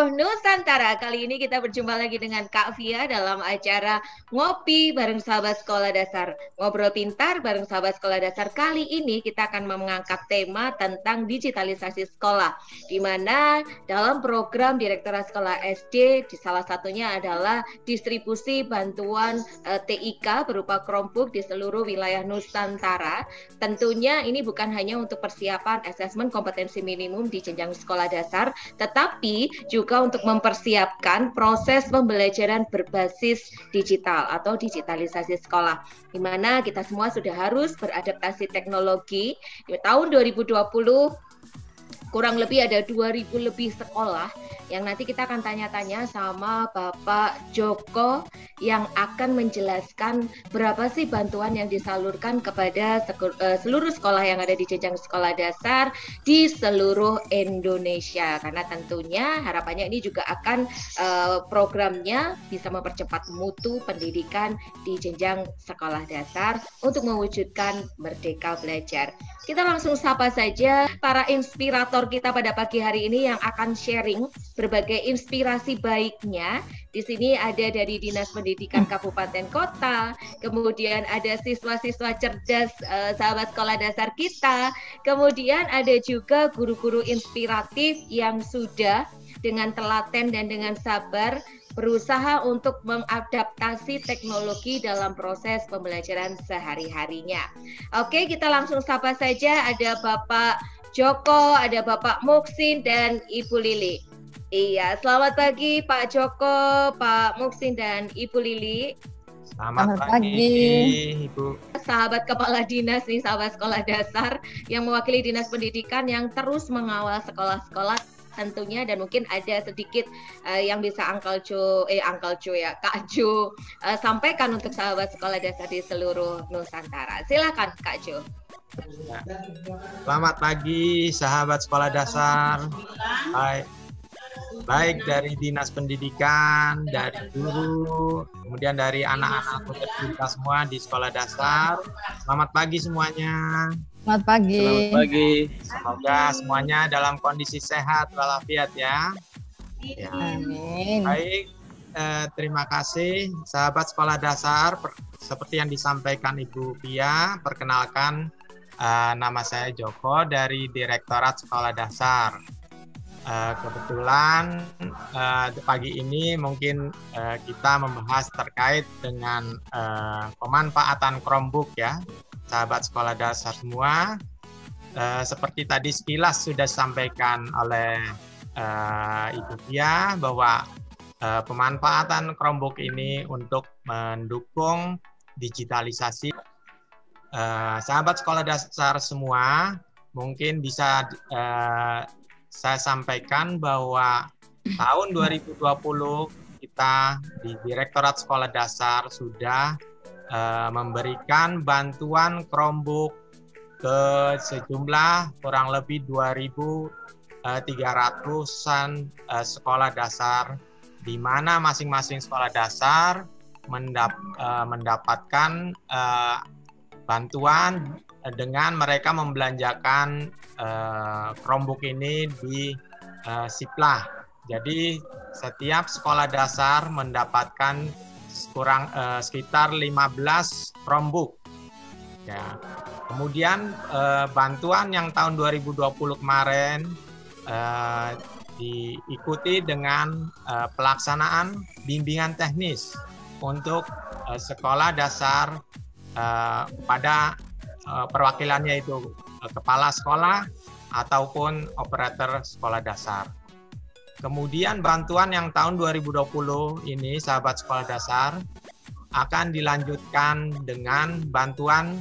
seluruh Nusantara. Kali ini kita berjumpa lagi dengan Kak Via dalam acara Ngopi bareng Sahabat Sekolah Dasar. Ngobrol pintar bareng Sahabat Sekolah Dasar. Kali ini kita akan mengangkat tema tentang digitalisasi sekolah, di mana dalam program Direktorat Sekolah SD, di salah satunya adalah distribusi bantuan TIK berupa Chromebook di seluruh wilayah Nusantara. Tentunya ini bukan hanya untuk persiapan asesmen kompetensi minimum di jenjang sekolah dasar, tetapi juga untuk mempersiapkan proses pembelajaran berbasis digital atau digitalisasi sekolah, di mana kita semua sudah harus beradaptasi teknologi. Di tahun 2020 kurang lebih ada 2.000 lebih sekolah yang nanti kita akan tanya-tanya sama Bapak Joko yang akan menjelaskan berapa sih bantuan yang disalurkan kepada seluruh sekolah yang ada di jenjang sekolah dasar di seluruh Indonesia. Karena tentunya harapannya ini juga akan programnya bisa mempercepat mutu pendidikan di jenjang sekolah dasar untuk mewujudkan merdeka belajar. Kita langsung sapa saja para inspirator kita pada pagi hari ini yang akan sharing berbagai inspirasi baiknya. Di sini ada dari Dinas Pendidikan Kabupaten Kota, kemudian ada siswa-siswa cerdas sahabat sekolah dasar kita, kemudian ada juga guru-guru inspiratif yang sudah dengan telaten dan dengan sabar berusaha untuk mengadaptasi teknologi dalam proses pembelajaran sehari-harinya. Oke, kita langsung sapa saja. Ada Bapak Joko, ada Bapak Muksin, dan Ibu Lili. Iya, selamat pagi Pak Joko, Pak Muksin, dan Ibu Lili. Selamat pagi, Ibu. Sahabat Kepala Dinas nih, sahabat sekolah dasar yang mewakili Dinas Pendidikan yang terus mengawal sekolah-sekolah tentunya, dan mungkin ada sedikit yang bisa Kak Jo sampaikan untuk sahabat sekolah dasar di seluruh Nusantara. Silakan Kak Jo. Selamat pagi sahabat sekolah dasar. Baik dari Dinas Pendidikan, dari guru, kemudian dari anak-anak tercinta semua di sekolah dasar. Selamat pagi semuanya. Selamat pagi. Selamat pagi. Semoga semuanya dalam kondisi sehat walafiat ya. Amin. Baik, terima kasih sahabat sekolah dasar. Seperti yang disampaikan Ibu Pia, perkenalkan nama saya Joko dari Direktorat Sekolah Dasar. Kebetulan pagi ini mungkin kita membahas terkait dengan pemanfaatan Chromebook ya, sahabat sekolah dasar semua. Seperti tadi sekilas sudah disampaikan oleh Ibu Pia bahwa pemanfaatan Chromebook ini untuk mendukung digitalisasi. Sahabat sekolah dasar semua, mungkin bisa saya sampaikan bahwa tahun 2020 kita di Direktorat Sekolah Dasar sudah memberikan bantuan Chromebook ke sejumlah kurang lebih 2.300-an sekolah dasar, di mana masing-masing sekolah dasar mendapatkan bantuan dengan mereka membelanjakan Chromebook ini di Siplah. Jadi setiap sekolah dasar mendapatkan sekitar 15 Chromebook. Ya. Kemudian bantuan yang tahun 2020 kemarin diikuti dengan pelaksanaan bimbingan teknis untuk sekolah dasar pada perwakilannya itu kepala sekolah ataupun operator sekolah dasar. Kemudian bantuan yang tahun 2020 ini sahabat sekolah dasar akan dilanjutkan dengan bantuan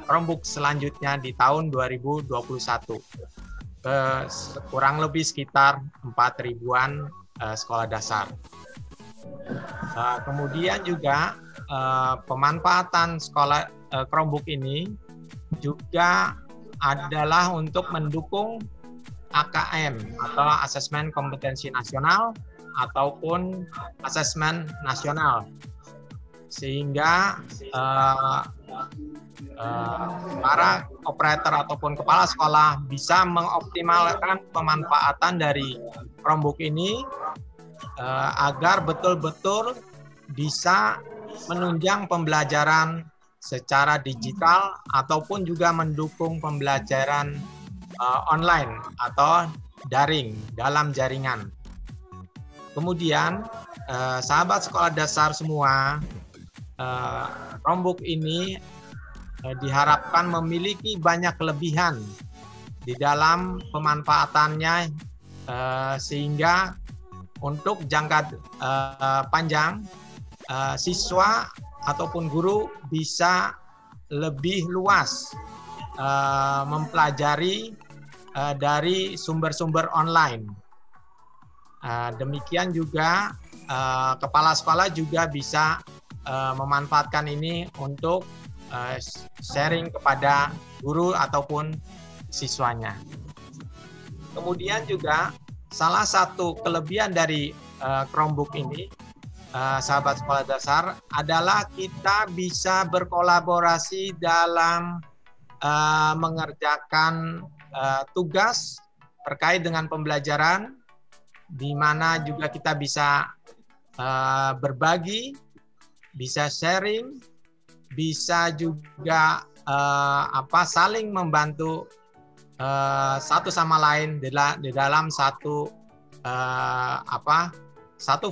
Chromebook selanjutnya di tahun 2021 ke kurang lebih sekitar 4.000-an sekolah dasar. Kemudian juga pemanfaatan Chromebook ini juga adalah untuk mendukung AKM atau Asesmen Kompetensi Nasional ataupun Asesmen Nasional, sehingga para operator ataupun kepala sekolah bisa mengoptimalkan pemanfaatan dari Chromebook ini agar betul-betul bisa menunjang pembelajaran secara digital ataupun juga mendukung pembelajaran online atau daring dalam jaringan. Kemudian sahabat sekolah dasar semua, Chromebook ini diharapkan memiliki banyak kelebihan di dalam pemanfaatannya sehingga untuk jangka panjang siswa ataupun guru bisa lebih luas mempelajari dari sumber-sumber online. Demikian juga kepala sekolah juga bisa memanfaatkan ini untuk sharing kepada guru ataupun siswanya. Kemudian juga salah satu kelebihan dari Chromebook ini, sahabat sekolah dasar, adalah kita bisa berkolaborasi dalam mengerjakan tugas terkait dengan pembelajaran, di mana juga kita bisa berbagi, bisa sharing, bisa juga saling membantu satu sama lain di dalam satu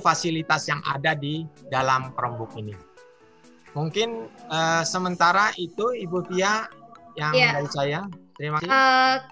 fasilitas yang ada di dalam Chromebook ini. Mungkin sementara itu Ibu Pia yang dari saya. Terima kasih.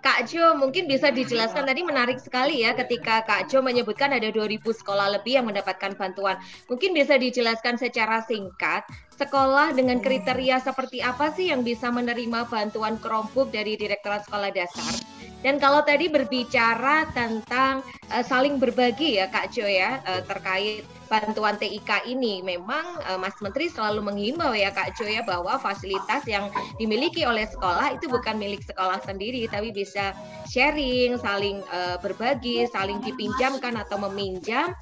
Kak Jo, mungkin bisa dijelaskan, tadi menarik sekali ya ketika Kak Jo menyebutkan ada 2.000 sekolah lebih yang mendapatkan bantuan. Mungkin bisa dijelaskan secara singkat, sekolah dengan kriteria seperti apa sih yang bisa menerima bantuan Chromebook dari Direktorat Sekolah Dasar? Dan kalau tadi berbicara tentang saling berbagi ya Kak Jo ya, terkait bantuan TIK ini, memang Mas Menteri selalu menghimbau ya Kak Jo ya, bahwa fasilitas yang dimiliki oleh sekolah itu bukan milik sekolah sendiri, tapi bisa sharing, saling berbagi, saling dipinjamkan atau meminjam,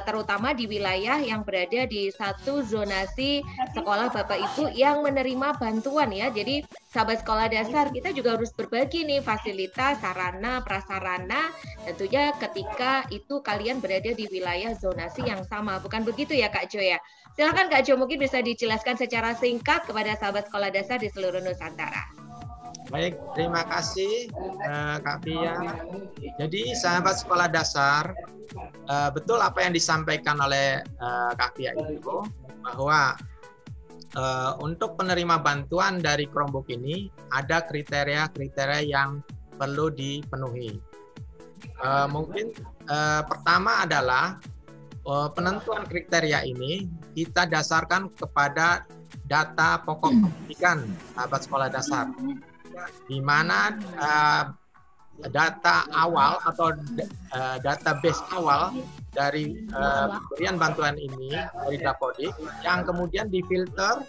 terutama di wilayah yang berada di satu zonasi sekolah Bapak Ibu yang menerima bantuan ya. Jadi sahabat sekolah dasar, kita juga harus berbagi nih fasilitas, sarana, prasarana, tentunya ketika itu kalian berada di wilayah zonasi yang sama. Bukan begitu ya Kak Jo ya? Silakan Kak Jo, mungkin bisa dijelaskan secara singkat kepada sahabat sekolah dasar di seluruh Nusantara. Baik, terima kasih Kak Pia. Jadi sahabat sekolah dasar, betul apa yang disampaikan oleh Kak Pia itu, bahwa untuk penerima bantuan dari Chromebook ini ada kriteria-kriteria yang perlu dipenuhi. Mungkin pertama adalah penentuan kriteria ini kita dasarkan kepada data pokok pendidikan sahabat sekolah dasar, di mana data awal atau database awal dari pemberian bantuan ini dari Dapodik yang kemudian difilter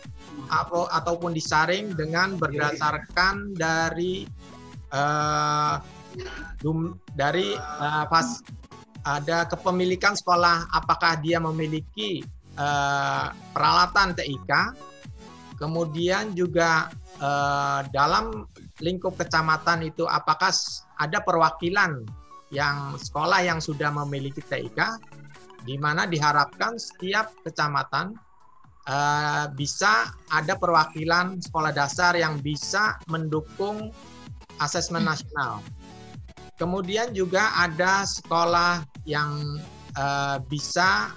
ataupun disaring dengan berdasarkan dari ada kepemilikan sekolah, apakah dia memiliki peralatan TIK, kemudian juga dalam lingkup kecamatan itu apakah ada perwakilan yang sekolah yang sudah memiliki TIK, di mana diharapkan setiap kecamatan bisa ada perwakilan sekolah dasar yang bisa mendukung asesmen nasional. Kemudian juga ada sekolah yang bisa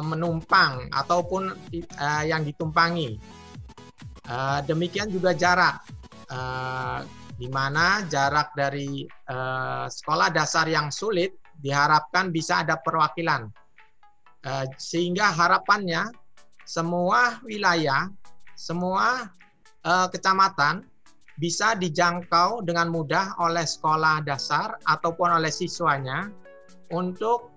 menumpang ataupun yang ditumpangi. Demikian juga jarak, di mana jarak dari sekolah dasar yang sulit diharapkan bisa ada perwakilan, sehingga harapannya semua wilayah, semua kecamatan bisa dijangkau dengan mudah oleh sekolah dasar ataupun oleh siswanya untuk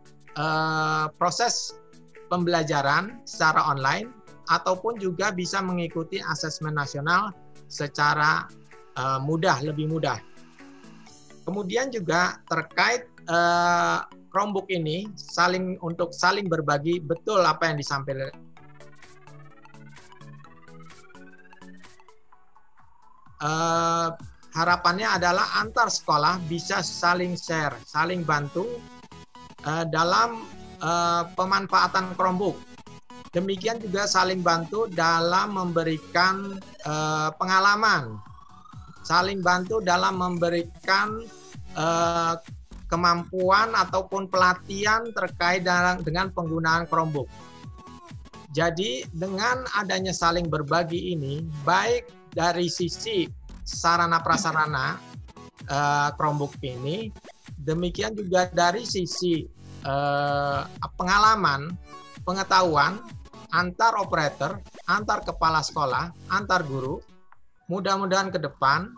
proses pembelajaran secara online ataupun juga bisa mengikuti asesmen nasional secara mudah, lebih mudah. Kemudian juga terkait Chromebook ini untuk saling berbagi, betul apa yang disampaikan. harapannya adalah antar sekolah bisa saling share, saling bantu dalam pemanfaatan Chromebook. Demikian juga saling bantu dalam memberikan pengalaman, saling bantu dalam memberikan kemampuan ataupun pelatihan terkait dengan penggunaan Chromebook. Jadi dengan adanya saling berbagi ini, baik dari sisi sarana prasarana Chromebook ini, demikian juga dari sisi pengalaman, pengetahuan antar operator, antar kepala sekolah, antar guru. Mudah-mudahan ke depan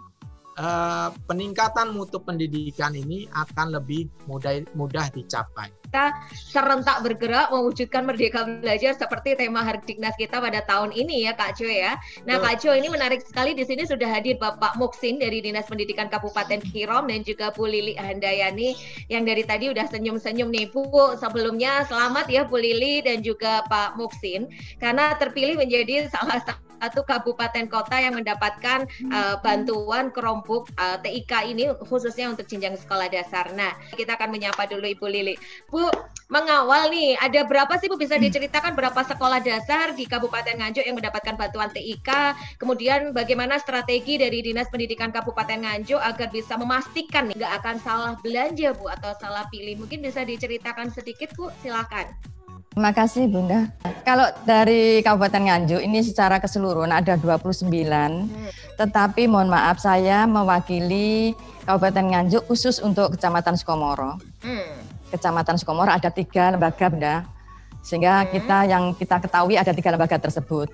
peningkatan mutu pendidikan ini akan lebih mudah dicapai. Kita serentak bergerak mewujudkan Merdeka Belajar seperti tema Hardiknas kita pada tahun ini ya Kak Jo ya. Nah Kak Jo, ini menarik sekali, di sini sudah hadir Bapak Muksin dari Dinas Pendidikan Kabupaten Kirom dan juga Bu Lili Handayani yang dari tadi udah senyum-senyum nih Bu. Sebelumnya selamat ya Bu Lili dan juga Pak Muksin karena terpilih menjadi salah satu kabupaten kota yang mendapatkan bantuan Chromebook TIK ini khususnya untuk jenjang sekolah dasar. Nah, kita akan menyapa dulu Ibu Lili. Bu, mengawal nih, ada berapa sih Bu, bisa diceritakan berapa sekolah dasar di Kabupaten Nganjuk yang mendapatkan bantuan TIK? Kemudian bagaimana strategi dari Dinas Pendidikan Kabupaten Nganjuk agar bisa memastikan nih nggak akan salah belanja Bu atau salah pilih? Mungkin bisa diceritakan sedikit Bu, silakan. Terima kasih Bunda. Kalau dari Kabupaten Nganjuk ini secara keseluruhan ada 29, tetapi mohon maaf saya mewakili Kabupaten Nganjuk khusus untuk Kecamatan Sukomoro. Kecamatan Sukomoro ada 3 lembaga Bunda, sehingga yang kita ketahui ada 3 lembaga tersebut.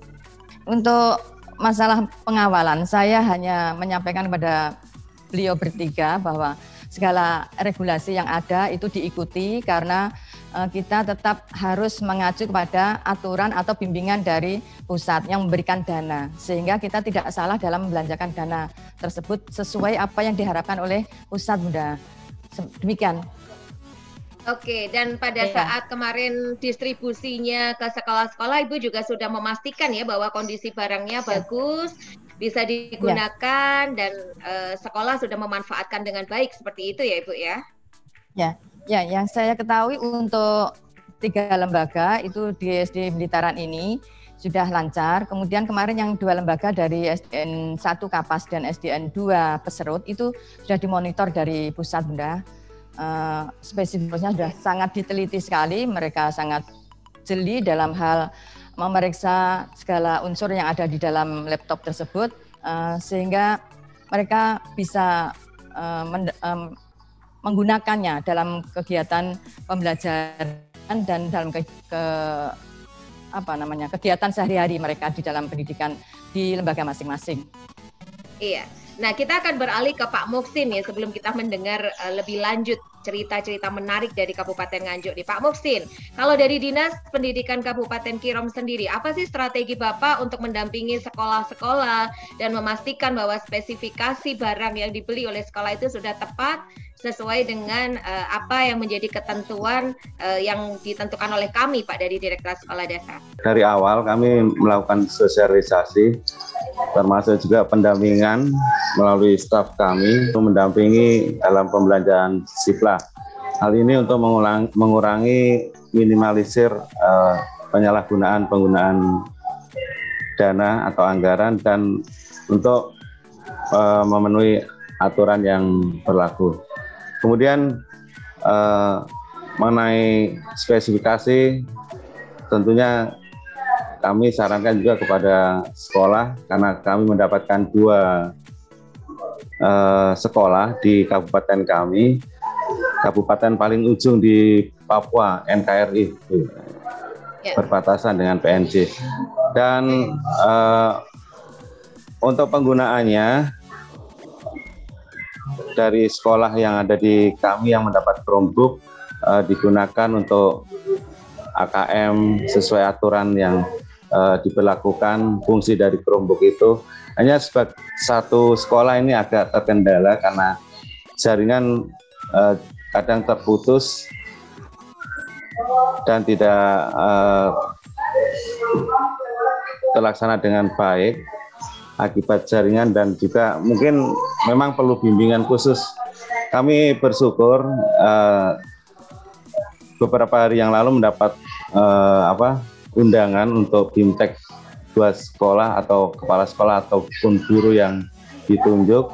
Untuk masalah pengawalan, saya hanya menyampaikan kepada beliau bertiga bahwa segala regulasi yang ada itu diikuti karena kita tetap harus mengacu kepada aturan atau bimbingan dari pusat yang memberikan dana, sehingga kita tidak salah dalam membelanjakan dana tersebut sesuai apa yang diharapkan oleh pusat Bunda. Demikian. Oke, dan pada saat kemarin distribusinya ke sekolah-sekolah, Ibu juga sudah memastikan ya bahwa kondisi barangnya bagus, bisa digunakan dan sekolah sudah memanfaatkan dengan baik, seperti itu ya Ibu ya? Ya, yang saya ketahui untuk 3 lembaga itu di SD Militaran ini sudah lancar. Kemudian kemarin yang 2 lembaga dari SDN 1 Kapas dan SDN 2 Peserut itu sudah dimonitor dari pusat Bunda. Spesifikasinya sudah sangat diteliti sekali, mereka sangat jeli dalam hal memeriksa segala unsur yang ada di dalam laptop tersebut, sehingga mereka bisa menggunakannya dalam kegiatan pembelajaran dan dalam kegiatan sehari-hari mereka di dalam pendidikan di lembaga masing-masing. Iya. Nah, kita akan beralih ke Pak Muksin ya sebelum kita mendengar lebih lanjut cerita-cerita menarik dari Kabupaten Nganjuk nih. Pak Muksin, kalau dari Dinas Pendidikan Kabupaten Kirom sendiri, apa sih strategi Bapak untuk mendampingi sekolah-sekolah dan memastikan bahwa spesifikasi barang yang dibeli oleh sekolah itu sudah tepat sesuai dengan apa yang menjadi ketentuan yang ditentukan oleh kami Pak dari Direktorat Sekolah Dasar? Dari awal kami melakukan sosialisasi termasuk juga pendampingan melalui staf kami untuk mendampingi dalam pembelanjaan siplah. Hal ini untuk mengurangi minimalisir penyalahgunaan penggunaan dana atau anggaran dan untuk memenuhi aturan yang berlaku. Kemudian mengenai spesifikasi tentunya kami sarankan juga kepada sekolah karena kami mendapatkan 2 sekolah di kabupaten kami, kabupaten paling ujung di Papua, NKRI, berbatasan dengan PNJ. Dan untuk penggunaannya dari sekolah yang ada di kami yang mendapat Chromebook digunakan untuk AKM sesuai aturan yang diberlakukan. Fungsi dari Chromebook itu hanya satu sekolah ini agak terkendala karena jaringan kadang terputus dan tidak terlaksana dengan baik. akibat jaringan dan juga mungkin memang perlu bimbingan khusus. Kami bersyukur beberapa hari yang lalu mendapat undangan untuk BIMTEK 2 sekolah atau kepala sekolah ataupun guru yang ditunjuk,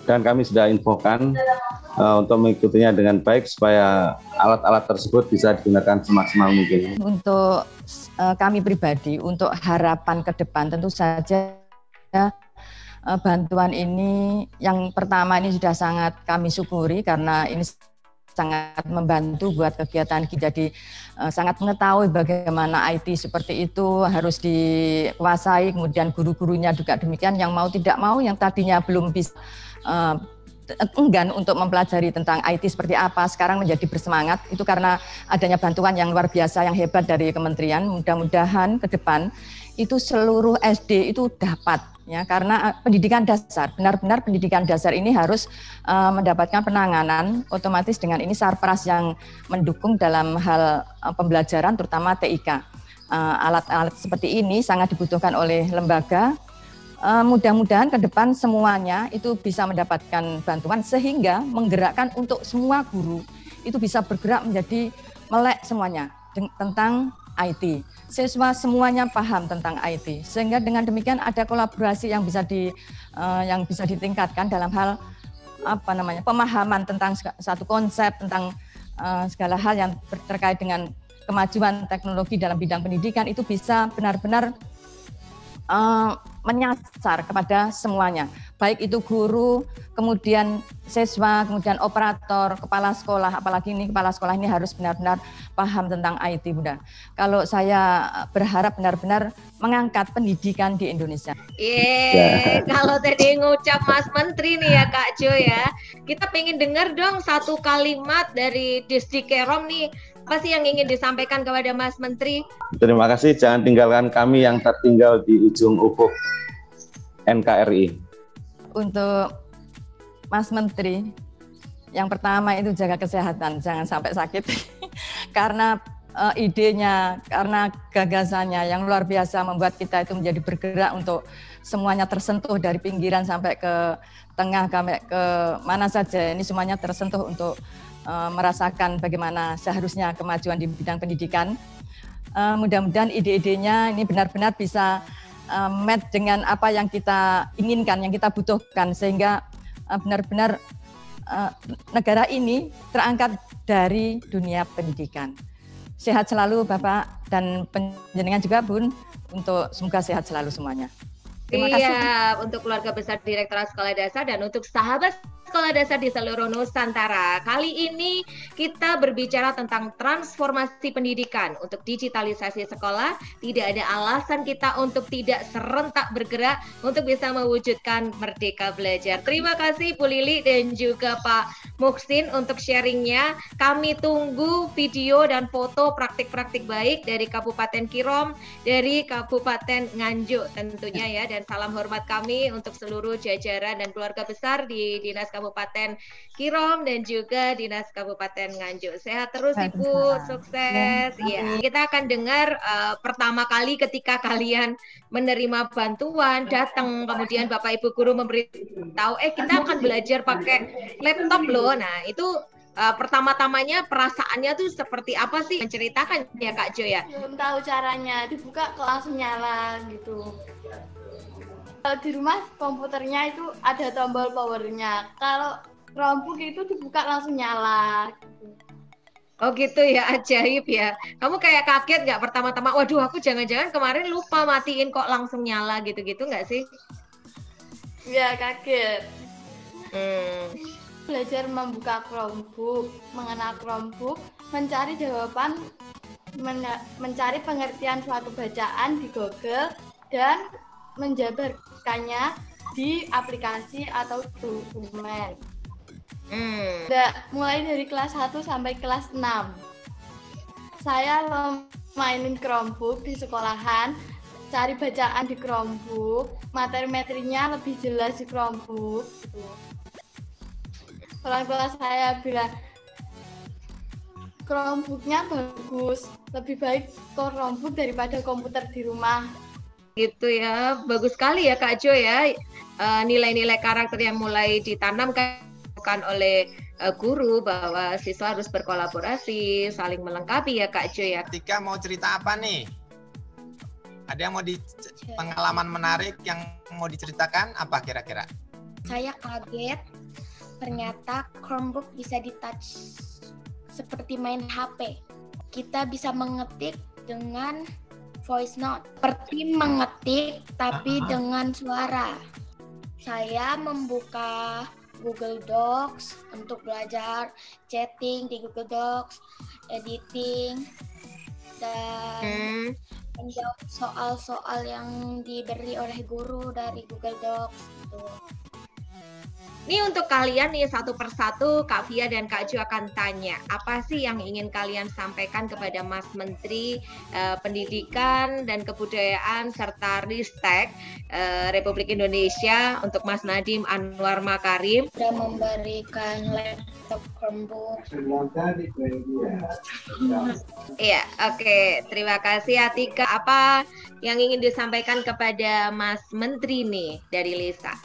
dan kami sudah infokan untuk mengikutinya dengan baik supaya alat-alat tersebut bisa digunakan semaksimal mungkin. Untuk kami pribadi, untuk harapan ke depan tentu saja bantuan ini yang pertama ini sudah sangat kami syukuri karena ini sangat membantu buat kegiatan kita. Jadi sangat mengetahui bagaimana IT seperti itu harus dikuasai, kemudian guru-gurunya juga demikian, yang mau tidak mau, yang tadinya belum bisa enggan untuk mempelajari tentang IT seperti apa, sekarang menjadi bersemangat. Itu karena adanya bantuan yang luar biasa, yang hebat dari kementerian. Mudah-mudahan ke depan itu seluruh SD itu dapat, ya, karena pendidikan dasar, benar-benar pendidikan dasar ini harus mendapatkan penanganan otomatis dengan ini Sarpras yang mendukung dalam hal pembelajaran, terutama TIK. Alat-alat seperti ini sangat dibutuhkan oleh lembaga. Mudah-mudahan ke depan semuanya itu bisa mendapatkan bantuan sehingga menggerakkan untuk semua guru itu bisa bergerak menjadi melek semuanya tentang IT. Siswa semuanya paham tentang IT, sehingga dengan demikian ada kolaborasi yang bisa ditingkatkan dalam hal pemahaman tentang satu konsep, tentang segala hal yang terkait dengan kemajuan teknologi dalam bidang pendidikan itu bisa benar-benar menyasar kepada semuanya, baik itu guru, kemudian siswa, kemudian operator, kepala sekolah, apalagi ini kepala sekolah ini harus benar-benar paham tentang IT, Bunda. Kalau saya berharap benar-benar mengangkat pendidikan di Indonesia. Kalau tadi ngucap Mas Menteri nih ya Kak Jo ya, kita pengen dengar dong satu kalimat dari Disdikerom nih. Apa sih yang ingin disampaikan kepada Mas Menteri? Terima kasih, jangan tinggalkan kami yang tertinggal di ujung ufuk NKRI. Untuk Mas Menteri, yang pertama itu jaga kesehatan, jangan sampai sakit. Karena idenya, karena gagasannya yang luar biasa membuat kita itu menjadi bergerak untuk semuanya tersentuh dari pinggiran sampai ke tengah, sampai ke mana saja. Ini semuanya tersentuh untuk merasakan bagaimana seharusnya kemajuan di bidang pendidikan. Mudah-mudahan ide-idenya ini benar-benar bisa match dengan apa yang kita inginkan, yang kita butuhkan, sehingga benar-benar negara ini terangkat dari dunia pendidikan. Sehat selalu Bapak dan penjenengan juga Bun, untuk semoga sehat selalu semuanya. Terima kasih. Untuk keluarga besar Direktorat Sekolah Dasar dan untuk sahabat sekolah dasar di seluruh Nusantara. Kali ini kita berbicara tentang transformasi pendidikan. Untuk digitalisasi sekolah, tidak ada alasan kita untuk tidak serentak bergerak untuk bisa mewujudkan Merdeka Belajar. Terima kasih Bu Lili dan juga Pak Muhsin untuk sharingnya. Kami tunggu video dan foto praktik-praktik baik dari Kabupaten Kirom, dari Kabupaten Nganjuk tentunya ya. Dan salam hormat kami untuk seluruh jajaran dan keluarga besar di Dinas Kabupaten Kirom dan juga Dinas Kabupaten Nganjuk. Sehat terus Ibu, sukses. Ya, kita akan dengar pertama kali ketika kalian menerima bantuan, datang kemudian Bapak Ibu guru memberitahu, kita akan belajar pakai laptop loh. Nah, itu pertama-tamanya perasaannya tuh seperti apa sih? Menceritakan ya Kak Jo ya? Belum tahu caranya, dibuka kok langsung nyala gitu. Kalau di rumah komputernya itu ada tombol powernya. Kalau Chromebook itu dibuka langsung nyala. Gitu. Oh gitu ya, ajaib ya. Kamu kayak kaget nggak pertama-tama? Waduh, aku jangan-jangan kemarin lupa matiin kok langsung nyala gitu-gitu nggak sih? Iya kaget. Belajar membuka Chromebook, mengenal Chromebook, mencari jawaban, mencari pengertian suatu bacaan di Google dan menjabarkannya di aplikasi atau dokumen. Mulai dari kelas 1 sampai kelas 6. Saya mainin Chromebook di sekolahan, cari bacaan di Chromebook, materi-materinya lebih jelas di Chromebook. Gitu. Orang tua saya bilang, Chromebooknya bagus, lebih baik Chromebook daripada komputer di rumah. Gitu ya, bagus sekali ya Kak Jo ya. Nilai-nilai karakter yang mulai ditanamkan oleh guru bahwa siswa harus berkolaborasi, saling melengkapi ya Kak Jo ya. Tika mau cerita apa nih? Ada yang mau pengalaman menarik yang mau diceritakan apa kira-kira? Saya kaget, ternyata Chromebook bisa di-touch seperti main HP. Kita bisa mengetik dengan voice note, seperti mengetik tapi dengan suara. Saya membuka Google Docs untuk belajar chatting di Google Docs, editing, dan menjawab soal-soal yang diberi oleh guru dari Google Docs. Gitu. Ini untuk kalian nih satu persatu Kak Fia dan Kak Jo akan tanya, apa sih yang ingin kalian sampaikan kepada Mas Menteri Pendidikan dan Kebudayaan serta Ristek Republik Indonesia untuk Mas Nadiem Anwar Makarim? Sudah memberikan laptop Chromebook. Iya, oke. Terima kasih Atika. Apa yang ingin disampaikan kepada Mas Menteri nih dari Lisa?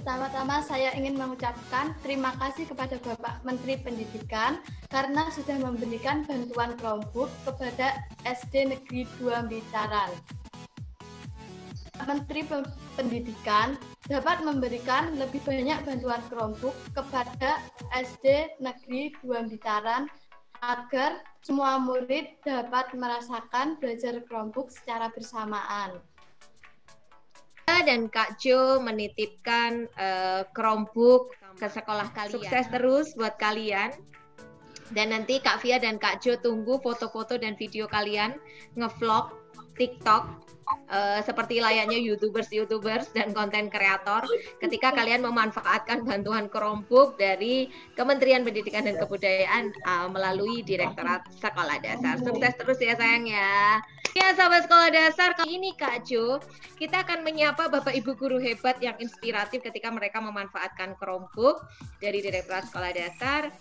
Pertama-tama saya ingin mengucapkan terima kasih kepada Bapak Menteri Pendidikan karena sudah memberikan bantuan Chromebook kepada SD Negeri 2 Bitaran. Menteri Pendidikan dapat memberikan lebih banyak bantuan Chromebook kepada SD Negeri 2 Bitaran agar semua murid dapat merasakan belajar Chromebook secara bersamaan. Dan Kak Jo menitipkan Chromebook ke sekolah kalian. Sukses terus buat kalian. Dan nanti Kak Fia dan Kak Jo tunggu foto-foto dan video kalian ngevlog TikTok seperti layaknya YouTubers dan konten kreator ketika kalian memanfaatkan bantuan Chromebook dari Kementerian Pendidikan dan Kebudayaan melalui Direktorat Sekolah Dasar. Sukses terus ya sayang ya. Ya sahabat sekolah dasar, kali ini Kak Jo, kita akan menyapa Bapak Ibu guru hebat yang inspiratif ketika mereka memanfaatkan Chromebook dari Direktorat Sekolah Dasar.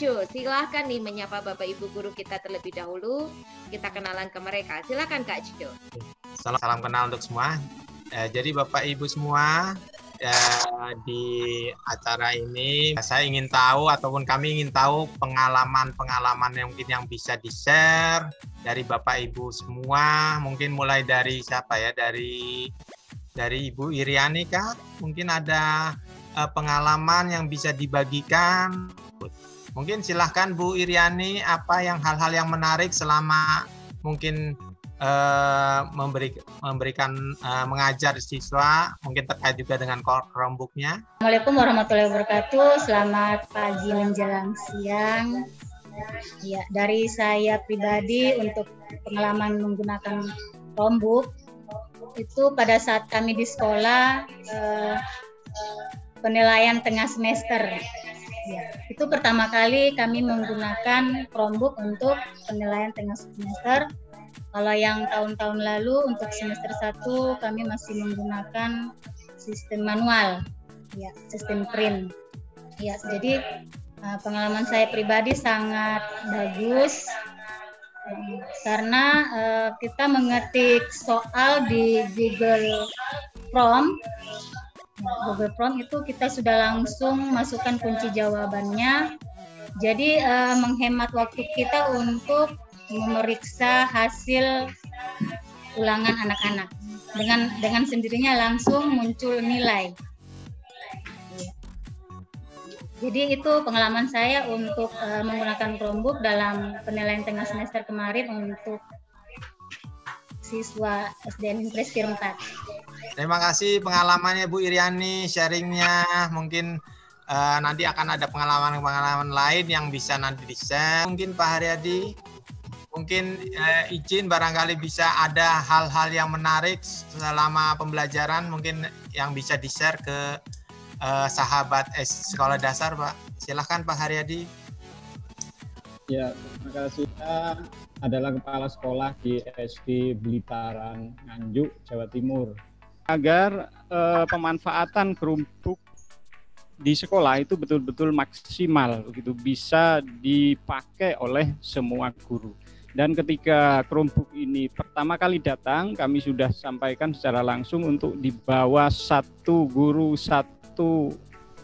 Jo, silahkan nih menyapa Bapak Ibu guru kita terlebih dahulu. Kita kenalan ke mereka. Silakan Kak Jo. Salam kenal untuk semua. Jadi Bapak Ibu semua, di acara ini saya ingin tahu ataupun kami ingin tahu pengalaman yang mungkin yang bisa di-share dari Bapak Ibu semua. Mungkin mulai dari siapa ya? Dari Ibu Iriani kah? Mungkin ada pengalaman yang bisa dibagikan. Mungkin silahkan Bu Iriani, apa yang hal-hal yang menarik selama mungkin memberikan mengajar siswa, mungkin terkait juga dengan Chromebook-nya. Assalamualaikum warahmatullahi wabarakatuh. Selamat pagi menjelang siang. Ya, dari saya pribadi untuk pengalaman menggunakan Chromebook itu pada saat kami di sekolah penilaian tengah semester. Ya, itu pertama kali kami menggunakan Chromebook untuk penilaian tengah semester. Kalau yang tahun-tahun lalu untuk semester 1 kami masih menggunakan sistem manual, ya, sistem print. Ya, jadi pengalaman saya pribadi sangat bagus karena kita mengetik soal di Google Chrome. Google Chrome itu kita sudah langsung masukkan kunci jawabannya. Jadi menghemat waktu kita untuk memeriksa hasil ulangan anak-anak. Dengan sendirinya langsung muncul nilai. Jadi itu pengalaman saya untuk menggunakan Chromebook dalam penilaian tengah semester kemarin untuk siswa SDN Impres Kir 4. Terima kasih pengalamannya Bu Iriani, sharingnya. Mungkin nanti akan ada pengalaman-pengalaman lain yang bisa nanti di-share. Mungkin Pak Haryadi, mungkin izin barangkali bisa ada hal-hal yang menarik selama pembelajaran mungkin yang bisa di-share ke sahabat sekolah dasar, Pak. Silahkan Pak Haryadi. Ya, terima kasih. Saya adalah kepala sekolah di SD Blitaran, Nganjuk, Jawa Timur. Agar pemanfaatan Chromebook di sekolah itu betul-betul maksimal, gitu, bisa dipakai oleh semua guru. Dan ketika Chromebook ini pertama kali datang, kami sudah sampaikan secara langsung untuk dibawa satu guru satu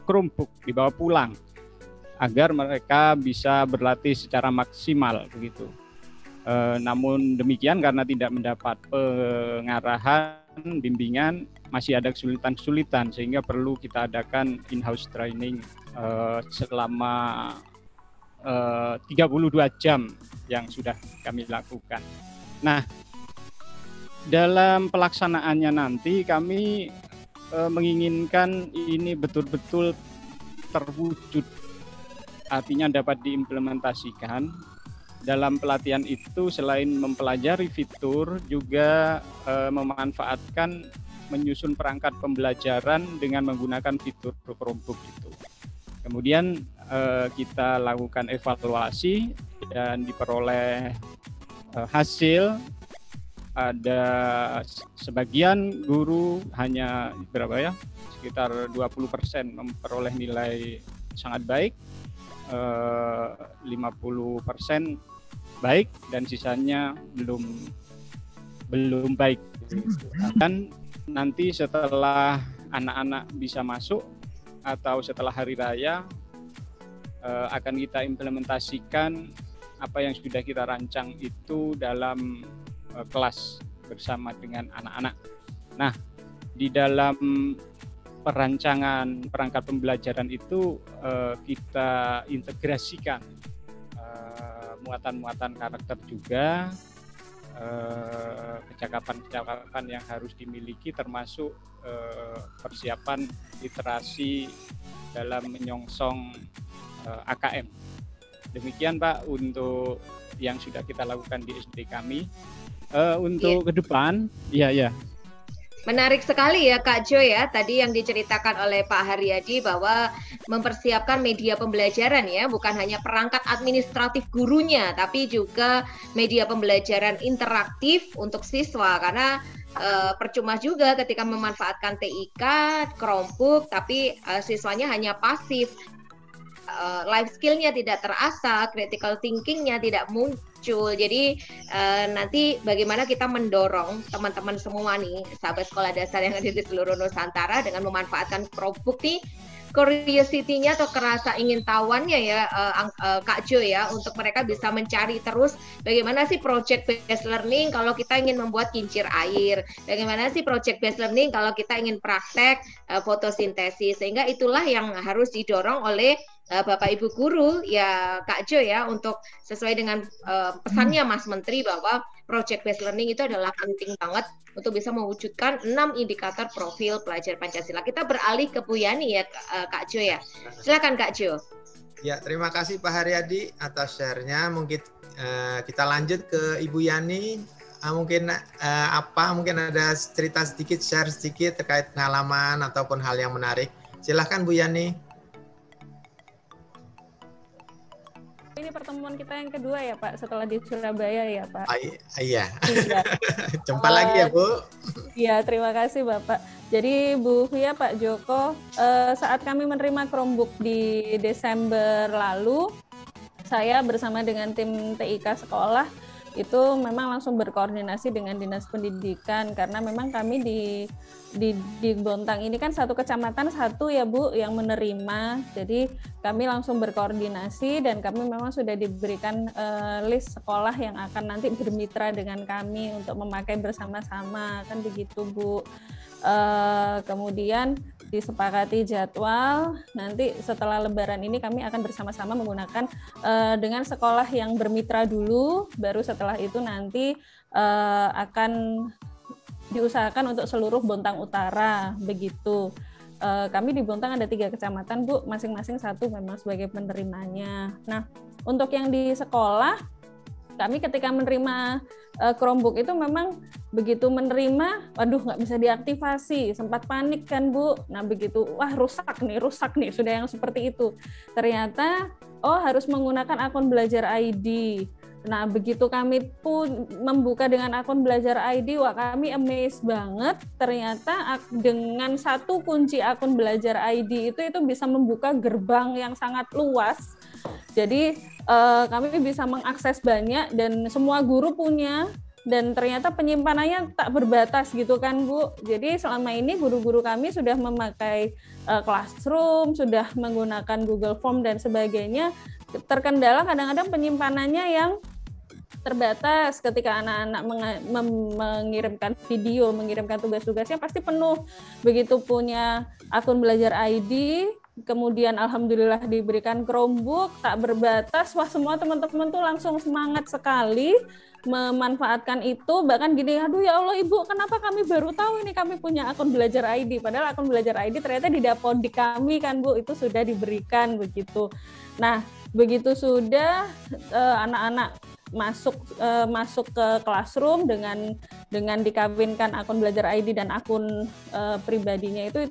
Chromebook, dibawa pulang agar mereka bisa berlatih secara maksimal begitu. Namun demikian karena tidak mendapat pengarahan, bimbingan, masih ada kesulitan-kesulitan sehingga perlu kita adakan in-house training selama 32 jam yang sudah kami lakukan. Nah, dalam pelaksanaannya nanti kami menginginkan ini betul-betul terwujud, artinya dapat diimplementasikan. Dalam pelatihan itu selain mempelajari fitur, juga memanfaatkan menyusun perangkat pembelajaran dengan menggunakan fitur Chromebook itu. Kemudian kita lakukan evaluasi dan diperoleh hasil. Ada sebagian guru hanya berapa ya, sekitar 20% memperoleh nilai sangat baik, 50% baik, dan sisanya belum baik. Dan nanti setelah anak-anak bisa masuk atau setelah hari raya akan kita implementasikan apa yang sudah kita rancang itu dalam kelas bersama dengan anak-anak. Nah, di dalam perancangan perangkat pembelajaran itu kita integrasikan muatan-muatan karakter juga, kecakapan-kecakapan yang harus dimiliki, termasuk persiapan literasi dalam menyongsong AKM. Demikian Pak untuk yang sudah kita lakukan di SD kami. Untuk ke depan, ya. Menarik sekali ya Kak Jo ya, tadi yang diceritakan oleh Pak Haryadi bahwa mempersiapkan media pembelajaran ya, bukan hanya perangkat administratif gurunya, tapi juga media pembelajaran interaktif untuk siswa, karena percuma juga ketika memanfaatkan TIK, Chromebook, tapi siswanya hanya pasif. Life skill-nya tidak terasah, critical thinking-nya tidak muncul. Jadi nanti bagaimana kita mendorong teman-teman semua nih, sahabat sekolah dasar yang ada di seluruh Nusantara dengan memanfaatkan Chromebook nih, curiosity-nya atau kerasa ingin tahuannya ya Kak Jo ya, untuk mereka bisa mencari terus bagaimana sih project based learning kalau kita ingin membuat kincir air, bagaimana sih project based learning kalau kita ingin praktek fotosintesis, sehingga itulah yang harus didorong oleh Bapak Ibu guru ya Kak Jo ya, untuk sesuai dengan pesannya Mas Menteri bahwa project based learning itu adalah penting banget untuk bisa mewujudkan 6 indikator profil pelajar Pancasila. Kita beralih ke Bu Yani ya Kak Jo ya. Silakan Kak Jo. Ya, terima kasih Pak Haryadi atas share-nya. Mungkin kita lanjut ke Ibu Yani. Mungkin ada cerita sedikit, share sedikit terkait pengalaman ataupun hal yang menarik. Silahkan Bu Yani. Ini pertemuan kita yang kedua ya Pak, setelah di Surabaya ya Pak. Iya. Jumpa lagi ya Bu. Iya, terima kasih Bapak. Jadi Bu Fia, Pak Joko, saat kami menerima Chromebook di Desember lalu, saya bersama dengan tim TIK sekolah itu memang langsung berkoordinasi dengan Dinas Pendidikan, karena memang kami di Bontang ini kan satu kecamatan satu ya Bu yang menerima, jadi kami langsung berkoordinasi dan kami memang sudah diberikan list sekolah yang akan nanti bermitra dengan kami untuk memakai bersama-sama, kan begitu Bu. Kemudian disepakati jadwal, nanti setelah Lebaran ini kami akan bersama-sama menggunakan dengan sekolah yang bermitra dulu, baru setelah itu nanti akan diusahakan untuk seluruh Bontang Utara, begitu. Kami di Bontang ada 3 kecamatan Bu, masing-masing satu memang sebagai penerimanya. Nah, untuk yang di sekolah, kami ketika menerima Chromebook itu memang begitu menerima, waduh nggak bisa diaktifasi, sempat panik kan Bu. Nah begitu, wah rusak nih, sudah yang seperti itu. Ternyata, harus menggunakan akun Belajar ID. Nah, begitu kami pun membuka dengan akun Belajar ID, wah kami amazed banget. Ternyata dengan satu kunci akun Belajar ID itu bisa membuka gerbang yang sangat luas. Jadi kami bisa mengakses banyak dan semua guru punya. Dan ternyata penyimpanannya tak berbatas gitu kan Bu. Jadi selama ini guru-guru kami sudah memakai Classroom, sudah menggunakan Google Form dan sebagainya. Terkendala kadang-kadang penyimpanannya yang terbatas. Ketika anak-anak mengirimkan video, mengirimkan tugas-tugasnya pasti penuh. Begitu punya akun Belajar ID, kemudian alhamdulillah diberikan Chromebook tak berbatas, wah semua teman-teman tuh langsung semangat sekali memanfaatkan itu. Bahkan gini, aduh ya Allah Ibu, kenapa kami baru tahu ini kami punya akun Belajar ID, padahal akun Belajar ID ternyata di Dapodik kami kan Bu, itu sudah diberikan begitu. Nah, begitu sudah anak-anak masuk ke Classroom dengan dikawinkan akun Belajar ID dan akun pribadinya itu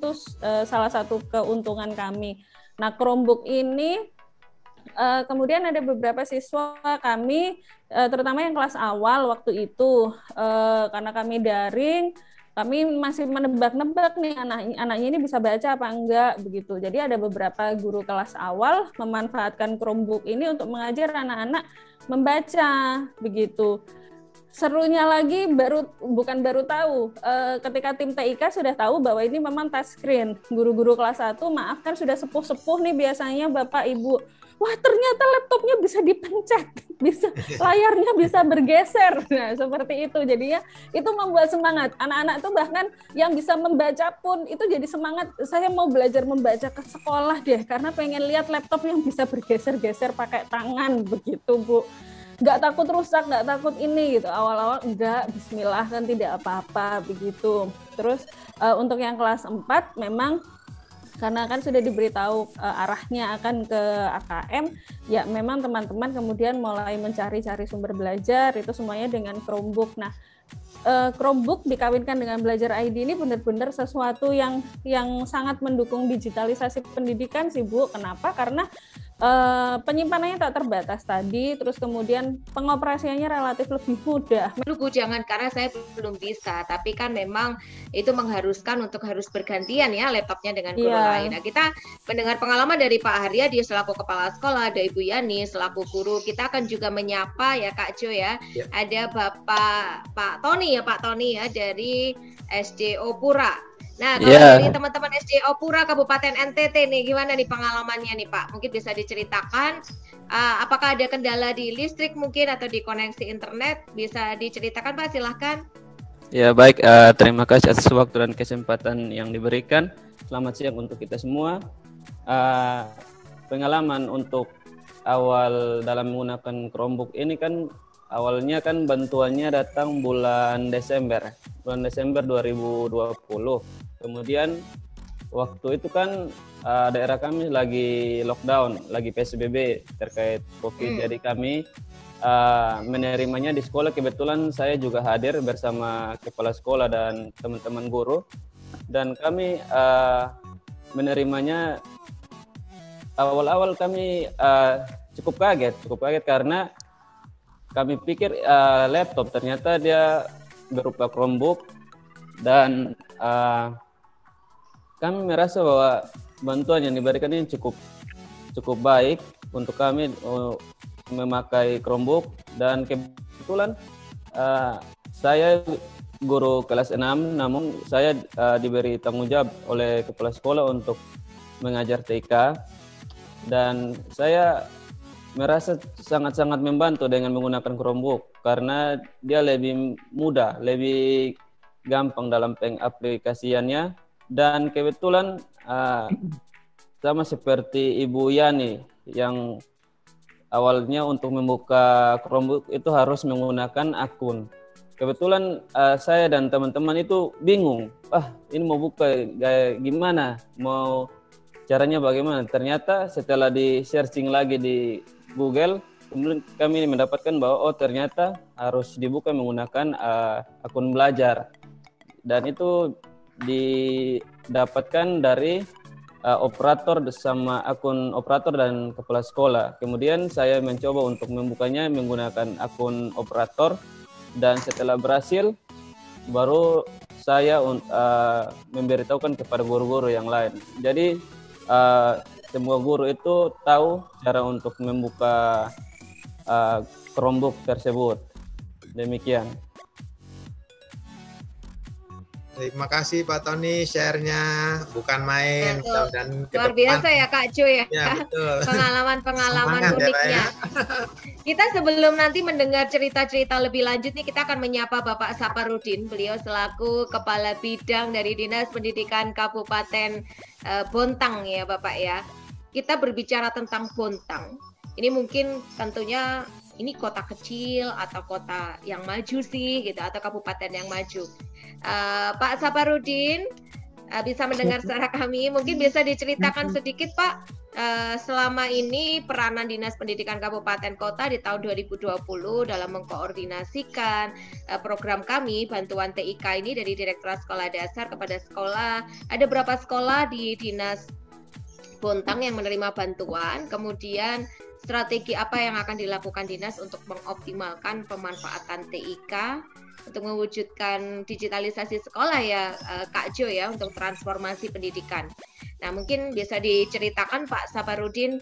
salah satu keuntungan kami. Nah, Chromebook ini kemudian ada beberapa siswa kami, terutama yang kelas awal waktu itu, karena kami daring, kami masih menebak-nebak nih anaknya ini bisa baca apa enggak begitu. Jadi ada beberapa guru kelas awal memanfaatkan Chromebook ini untuk mengajar anak-anak membaca begitu. Serunya lagi bukan baru tahu, ketika tim TIK sudah tahu bahwa ini memang touchscreen. Guru-guru kelas 1, maaf kan sudah sepuh-sepuh nih biasanya Bapak Ibu. Wah ternyata laptopnya bisa dipencet, layarnya bisa bergeser. Nah seperti itu, jadinya itu membuat semangat. Anak-anak tuh bahkan yang bisa membaca pun itu jadi semangat. Saya mau belajar membaca ke sekolah deh, karena pengen lihat laptop yang bisa bergeser-geser pakai tangan begitu Bu. Nggak takut rusak, nggak takut ini gitu. Awal-awal enggak, bismillah kan tidak apa-apa begitu. Terus untuk yang kelas 4 memang karena kan sudah diberitahu arahnya akan ke AKM, ya memang teman-teman kemudian mulai mencari-cari sumber belajar, itu semuanya dengan Chromebook. Nah, Chromebook dikawinkan dengan Belajar ID ini benar-benar sesuatu yang sangat mendukung digitalisasi pendidikan sih Bu. Kenapa? Karena penyimpanannya tak terbatas tadi, terus kemudian pengoperasiannya relatif lebih mudah. Bu, jangan karena saya belum bisa, tapi kan memang itu mengharuskan untuk harus bergantian ya laptopnya dengan guru lain. Nah, kita mendengar pengalaman dari Pak Haryadi selaku kepala sekolah, ada Ibu Yani selaku guru. Kita akan juga menyapa ya Kak Jo ya. Ada Pak Tony ya dari SDO Pura. Nah, kalau dari teman-teman SDO Pura Kabupaten NTT nih, gimana nih pengalamannya nih Pak? Mungkin bisa diceritakan, apakah ada kendala di listrik mungkin atau di koneksi internet? Bisa diceritakan Pak, silahkan. Ya baik, terima kasih atas waktu dan kesempatan yang diberikan. Selamat siang untuk kita semua. Pengalaman untuk awal dalam menggunakan Chromebook ini kan awalnya kan bantuannya datang bulan Desember 2020. Kemudian waktu itu kan daerah kami lagi lockdown, lagi PSBB terkait COVID. Jadi kami menerimanya di sekolah. Kebetulan saya juga hadir bersama kepala sekolah dan teman-teman guru. Dan kami menerimanya awal-awal kami cukup kaget karena kami pikir laptop, ternyata dia berupa Chromebook, dan kami merasa bahwa bantuan yang diberikan ini cukup baik untuk kami memakai Chromebook. Dan kebetulan saya guru kelas 6, namun saya diberi tanggung jawab oleh kepala sekolah untuk mengajar TK, dan saya merasa sangat-sangat membantu dengan menggunakan Chromebook karena dia lebih mudah, lebih gampang dalam pengaplikasiannya. Dan kebetulan sama seperti Ibu Yani yang awalnya untuk membuka Chromebook itu harus menggunakan akun. Kebetulan saya dan teman-teman itu bingung, ini mau buka gimana, mau caranya bagaimana. Ternyata setelah di searching lagi di Google, kemudian kami mendapatkan bahwa ternyata harus dibuka menggunakan akun belajar, dan itu didapatkan dari operator sama akun operator dan kepala sekolah. Kemudian saya mencoba untuk membukanya menggunakan akun operator, dan setelah berhasil baru saya memberitahukan kepada guru-guru yang lain. Jadi semua guru itu tahu cara untuk membuka Chromebook tersebut. Demikian. Terima kasih Pak Tony, share-nya bukan main. Dan luar biasa ya Kak Jo ya, betul. pengalaman Semangat uniknya. ya, Kita sebelum nanti mendengar cerita-cerita lebih lanjut nih, kita akan menyapa Bapak Saparudin. Beliau selaku Kepala Bidang dari Dinas Pendidikan Kabupaten Bontang ya Bapak ya. Kita berbicara tentang Bontang. Ini mungkin tentunya ini kota kecil atau kota yang maju sih gitu, atau kabupaten yang maju. Pak Saparudin bisa mendengar suara kami, mungkin bisa diceritakan sedikit Pak, selama ini peranan Dinas Pendidikan Kabupaten Kota di tahun 2020 dalam mengkoordinasikan program kami bantuan TIK ini dari Direktorat Sekolah Dasar kepada sekolah. Ada berapa sekolah di Dinas Bontang yang menerima bantuan, kemudian strategi apa yang akan dilakukan Dinas untuk mengoptimalkan pemanfaatan TIK untuk mewujudkan digitalisasi sekolah ya Kak Jo ya, untuk transformasi pendidikan. Nah mungkin bisa diceritakan Pak Saparudin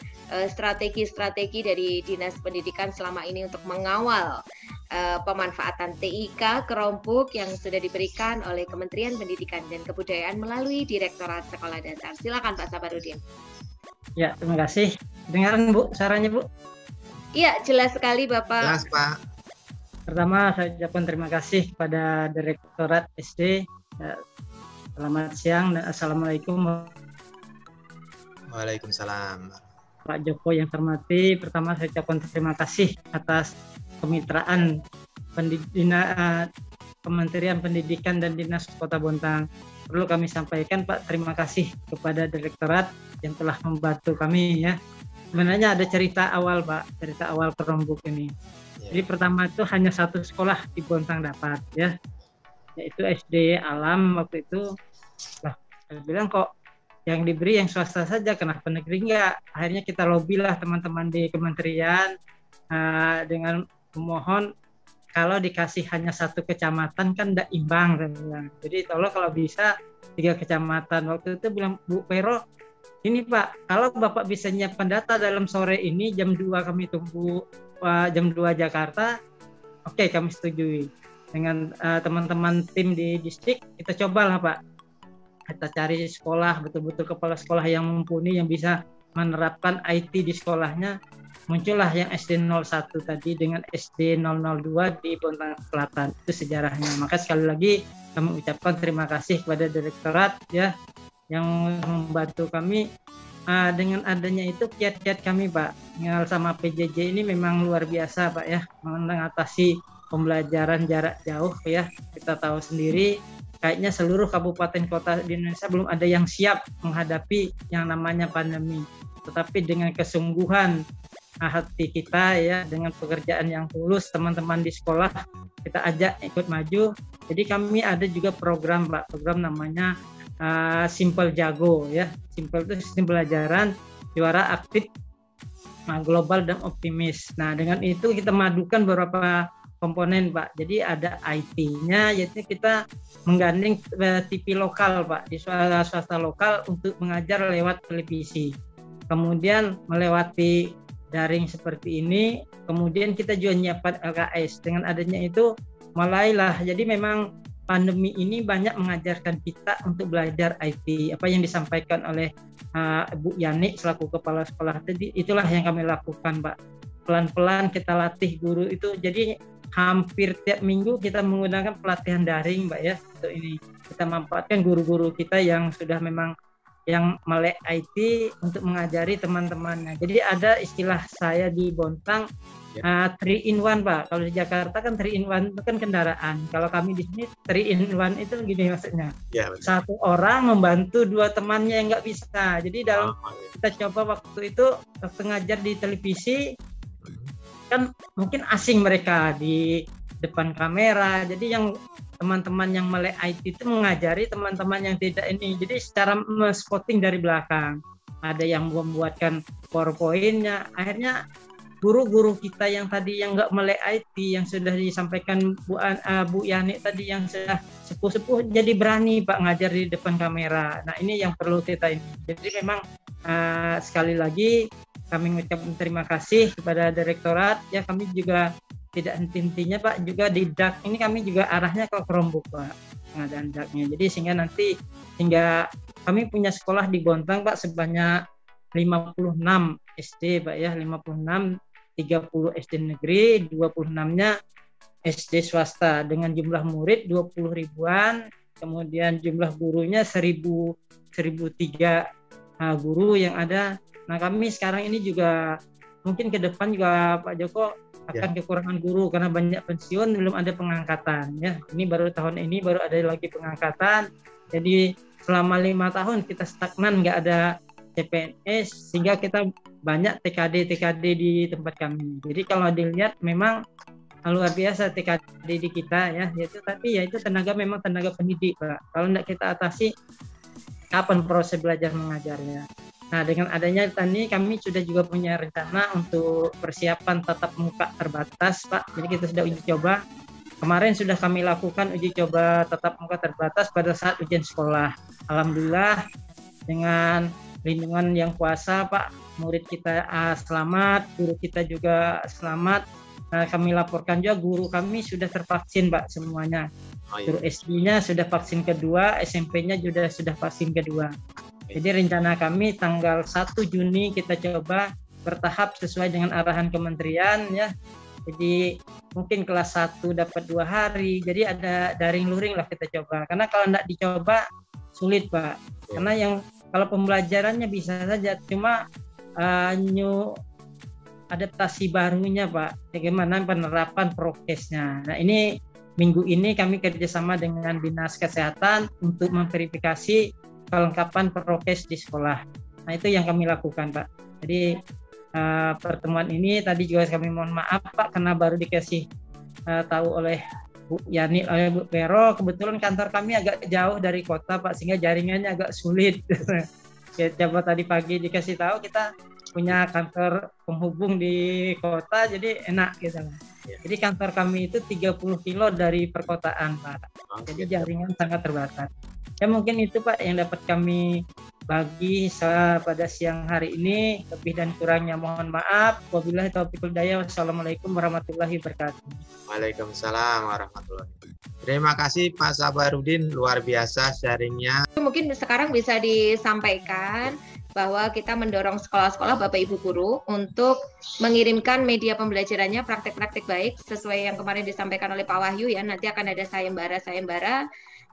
strategi-strategi dari Dinas Pendidikan selama ini untuk mengawal pemanfaatan TIK Chromebook yang sudah diberikan oleh Kementerian Pendidikan dan Kebudayaan melalui Direktorat Sekolah Dasar. Silakan Pak Saparudin. Ya, terima kasih. Dengaran Bu, suaranya Bu? Iya, jelas sekali Bapak. Jelas Pak. Pertama saya ucapkan terima kasih kepada Direktorat SD. Selamat siang dan Assalamualaikum. Waalaikumsalam. Pak Joko yang terhormati, pertama saya ucapkan terima kasih atas kemitraan Kementerian Pendidikan dan Dinas Kota Bontang. Perlu kami sampaikan Pak, terima kasih kepada Direktorat yang telah membantu kami ya. Sebenarnya ada cerita awal Pak, cerita awal Chromebook ini. Jadi pertama itu hanya satu sekolah di Bontang dapat ya, yaitu SD Alam waktu itu. Lah, saya bilang kok yang diberi yang swasta saja, kenapa negeri enggak? Akhirnya kita lobby lah teman-teman di kementerian dengan memohon kalau dikasih hanya satu kecamatan kan tidak imbang. Jadi tolong kalau bisa 3 kecamatan. Waktu itu bilang Bu Pero, ini Pak, kalau Bapak bisa nyiapkan data dalam sore ini jam 2 kami tunggu jam 2 Jakarta, oke, kami setujui. Dengan teman-teman tim di distrik, kita cobalah Pak. Kita cari sekolah, betul-betul kepala sekolah yang mumpuni, yang bisa menerapkan IT di sekolahnya. Muncullah yang SD 01 tadi dengan SD 002 di Bontang Selatan. Itu sejarahnya. Maka sekali lagi kami ucapkan terima kasih kepada Direktorat ya yang membantu kami. Dengan adanya itu kiat-kiat kami Pak, Ngal sama PJJ ini memang luar biasa Pak ya, mengatasi pembelajaran jarak jauh ya. Kita tahu sendiri kayaknya seluruh kabupaten kota di Indonesia belum ada yang siap menghadapi yang namanya pandemi. Tetapi dengan kesungguhan hati kita ya, dengan pekerjaan yang tulus teman-teman di sekolah, kita ajak ikut maju. Jadi kami ada juga program Pak, program namanya Simple Jago ya. Simple itu sistem pelajaran juara aktif global dan optimis. Nah dengan itu kita madukan beberapa komponen Pak. Jadi ada IT-nya, yaitu kita menggandeng TV lokal Pak, di swasta lokal untuk mengajar lewat televisi. Kemudian melewati daring seperti ini, kemudian kita juga nyiapkan LKS. Dengan adanya itu mulailah, jadi memang pandemi ini banyak mengajarkan kita untuk belajar IT. Apa yang disampaikan oleh Bu Yani selaku kepala sekolah tadi, itulah yang kami lakukan Pak. Pelan-pelan kita latih guru itu. Jadi hampir tiap minggu kita menggunakan pelatihan daring Mbak ya. Untuk ini kita manfaatkan guru-guru kita yang sudah memang yang melek IT untuk mengajari teman-temannya. Jadi ada istilah saya di Bontang 3 in 1 Pak. Kalau di Jakarta kan 3 in 1 itu kan kendaraan. Kalau kami di sini 3 in 1 itu gini maksudnya. Ya, satu orang membantu 2 temannya yang nggak bisa. Jadi dalam kita coba waktu itu waktu ngajar di televisi kan mungkin asing mereka di depan kamera. Jadi yang teman-teman yang melek IT itu mengajari teman-teman yang tidak ini. Jadi secara spotting dari belakang. Ada yang membuatkan PowerPoint-nya. Akhirnya guru-guru kita yang tadi yang nggak melek IT, yang sudah disampaikan Bu Yani tadi, yang sudah sepuh-sepuh, jadi berani Pak ngajar di depan kamera. Nah ini yang perlu kita ini. Jadi memang sekali lagi kami mengucapkan terima kasih kepada Direktorat. Ya kami juga tidak henti-hentinya Pak, juga di DAK ini kami juga arahnya ke Chromebook Pak, pengadaan DAK-nya. Jadi sehingga kami punya sekolah di Bontang Pak sebanyak 56 SD Pak ya, 56, 30 SD negeri, 26-nya SD swasta dengan jumlah murid 20 ribuan, kemudian jumlah gurunya 1003 guru yang ada. Nah kami sekarang ini juga mungkin ke depan juga Pak Joko akan kekurangan guru karena banyak pensiun, belum ada pengangkatan ya. Ini baru tahun ini baru ada lagi pengangkatan. Jadi selama 5 tahun kita stagnan, nggak ada CPNS, sehingga kita banyak TKD di tempat kami. Jadi kalau dilihat memang luar biasa TKD di kita ya, tapi itu memang tenaga pendidik Pak. Kalau tidak kita atasi, kapan proses belajar mengajarnya? Nah dengan adanya tadi kami sudah juga punya rencana untuk persiapan tatap muka terbatas Pak. Jadi kita sudah uji coba. Kemarin sudah kami lakukan uji coba tatap muka terbatas pada saat ujian sekolah. Alhamdulillah dengan lindungan yang kuasa Pak, murid kita selamat, guru kita juga selamat. Nah, kami laporkan juga guru kami sudah tervaksin Pak semuanya. Guru SD-nya sudah vaksin kedua, SMP-nya juga sudah vaksin kedua. Jadi rencana kami tanggal 1 Juni kita coba bertahap sesuai dengan arahan kementerian ya. Jadi mungkin kelas 1 dapat 2 hari, jadi ada daring luring lah kita coba. Karena kalau tidak dicoba sulit Pak. Karena yang kalau pembelajarannya bisa saja, cuma adaptasi barunya Pak, bagaimana penerapan prokesnya. Nah ini minggu ini kami kerjasama dengan Dinas Kesehatan untuk memverifikasi kelengkapan prokes di sekolah. Nah itu yang kami lakukan Pak. Jadi pertemuan ini tadi juga kami mohon maaf Pak, karena baru dikasih tahu oleh Bu Yani, oleh Bu Vero. Kebetulan kantor kami agak jauh dari kota Pak, sehingga jaringannya agak sulit. Ya, coba tadi pagi dikasih tahu kita punya kantor penghubung di kota, jadi enak gitu. Jadi kantor kami itu 30 kilo dari perkotaan Pak. Jadi jaringan sangat terbatas. Ya mungkin itu Pak yang dapat kami bagi pada siang hari ini. Lebih dan kurangnya mohon maaf. Wabillahi taufiq wal hidayah. Wassalamualaikum warahmatullahi wabarakatuh. Waalaikumsalam warahmatullahi wabarakatuh. Terima kasih Pak Sabarudin, luar biasa sharingnya. Mungkin sekarang bisa disampaikan bahwa kita mendorong sekolah-sekolah Bapak Ibu guru untuk mengirimkan media pembelajarannya praktek-praktek baik sesuai yang kemarin disampaikan oleh Pak Wahyu ya. Nanti akan ada sayembara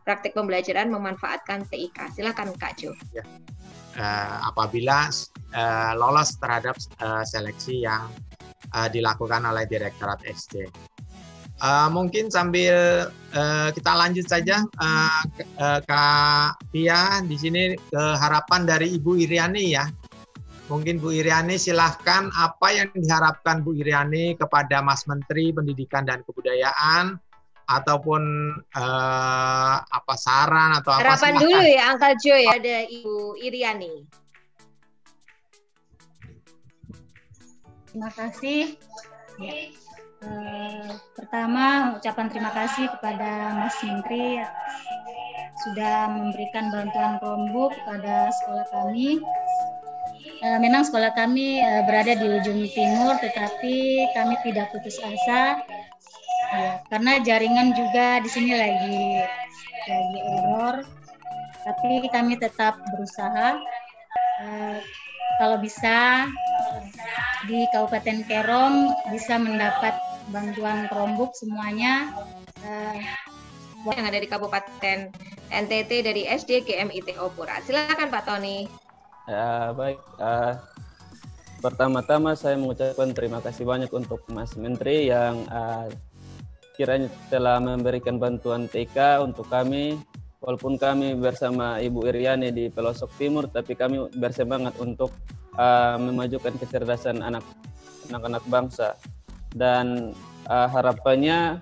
praktek pembelajaran memanfaatkan TIK. Silakan Kak Jo. Ya. Apabila lolos terhadap seleksi yang dilakukan oleh Direktorat SD. Mungkin sambil kita lanjut saja, Kak Pia, di sini harapan dari Ibu Iriani ya. Mungkin Bu Iriani silahkan, apa yang diharapkan Bu Iriani kepada Mas Menteri Pendidikan dan Kebudayaan, ataupun apa saran atau apa? Harapan dulu ya Uncle Jo ya, ada Ibu Iriani. Terima kasih. Ya. Pertama ucapan terima kasih kepada Mas Menteri sudah memberikan bantuan Chromebook kepada sekolah kami. Memang sekolah kami berada di ujung timur, tetapi kami tidak putus asa karena jaringan juga di sini lagi error, tapi kami tetap berusaha. Kalau bisa di Kabupaten Kerom bisa mendapat bantuan Chromebook semuanya yang ada di Kabupaten NTT dari SD GMITO Pura. Silakan Pak Tony. Ya, baik. Pertama-tama saya mengucapkan terima kasih banyak untuk Mas Menteri yang kiranya telah memberikan bantuan TK untuk kami. Walaupun kami bersama Ibu Iriani di pelosok timur, tapi kami bersemangat untuk memajukan kecerdasan anak-anak bangsa. Dan harapannya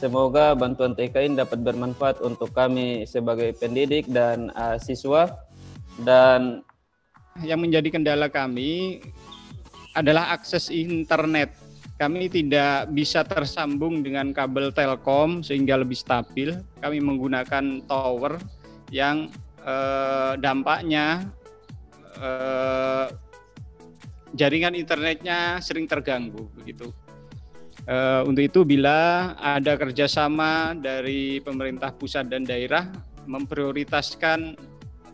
Semoga bantuan TK ini dapat bermanfaat untuk kami sebagai pendidik dan siswa. Dan yang menjadi kendala kami adalah akses internet. Kami tidak bisa tersambung dengan kabel Telkom sehingga lebih stabil. Kami menggunakan tower yang dampaknya jaringan internetnya sering terganggu begitu. Untuk itu bila ada kerjasama dari pemerintah pusat dan daerah memprioritaskan